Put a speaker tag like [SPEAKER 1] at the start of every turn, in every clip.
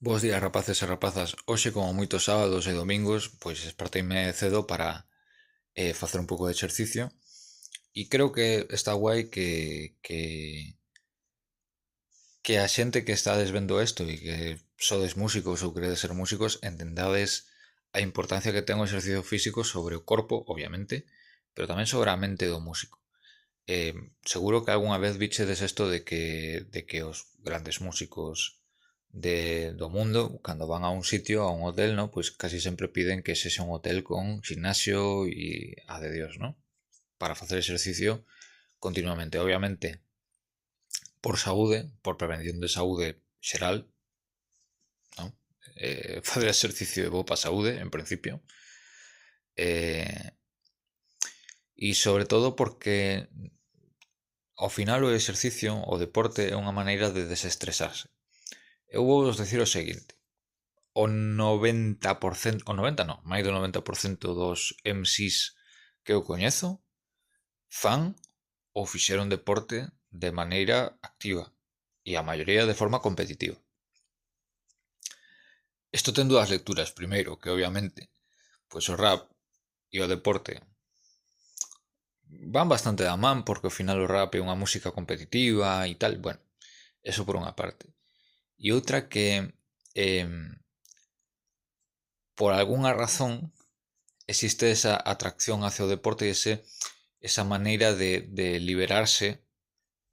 [SPEAKER 1] Bos días, rapaces e rapazas. Hoxe, como moitos sábados e domingos, pois desperteime cedo para facer un pouco de exercicio. E creo que está guai que a xente que estades vendo isto e que sodes músicos ou queredes ser músicos entendades a importancia que ten o exercicio físico sobre o corpo, obviamente, pero tamén sobre a mente do músico. Seguro que algunha vez bichedes isto de que os grandes músicos do mundo, cando van a un sitio, a un hotel, ¿no? Pues casi sempre piden que sexa un hotel con gimnasio e a de Dios, ¿no? Para facer exercicio continuamente. Obviamente, por saúde, por prevención de saúde xeral, ¿no? Facer exercicio é bo para a saúde, en principio. Eh, e sobre todo porque ao final o exercicio, o deporte, é unha maneira de desestresarse. Eu vou vos decir o seguinte: o 90%, o 90 non, máis do 90% dos MCs que eu coñezo fan ou fixeron deporte de maneira activa e a maioría de forma competitiva. Isto ten dúas lecturas. Primeiro, que obviamente pois o rap e o deporte van bastante da man porque ao final o rap é unha música competitiva e tal. Bueno, eso por unha parte. E outra que eh, por algunha razón existe esa atracción hacia o deporte e esa maneira de liberarse,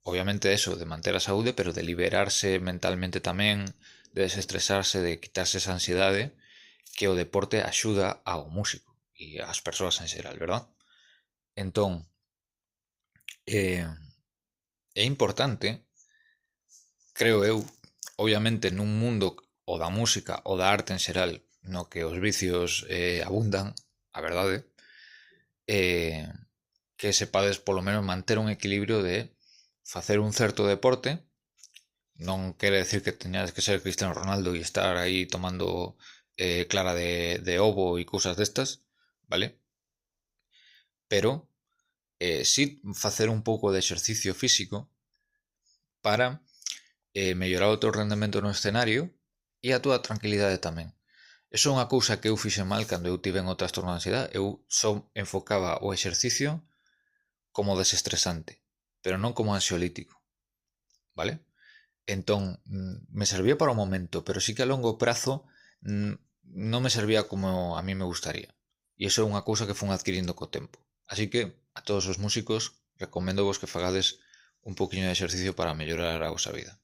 [SPEAKER 1] obviamente eso, de manter a saúde, pero de liberarse mentalmente tamén, de desestresarse, de quitarse esa ansiedade que o deporte axuda ao músico e ás persoas en xeral, verdad? Entón, eh, é importante, creo eu, obviamente nun mundo o da música ou da arte en xeral no que os vicios abundan, a verdade, eh, que sepades polo menos manter un equilibrio de facer un certo deporte. Non quere decir que teñades que ser Cristiano Ronaldo e estar aí tomando clara de ovo e cousas destas, vale? Pero sí facer un pouco de exercicio físico para mellorar o teu rendemento no escenario e a túa tranquilidade tamén. Eso é unha cousa que eu fixe mal cando eu tiven o trastorno de ansiedade. Eu só enfocaba o exercicio como desestresante, pero non como ansiolítico, vale? Entón, me servía para o momento, pero sí que a longo prazo non me servía como a mí me gustaría. E iso é unha cousa que fun adquirindo co tempo. Así que a todos os músicos recomendo vos que fagades un poquinho de exercicio para mellorar a vosa vida.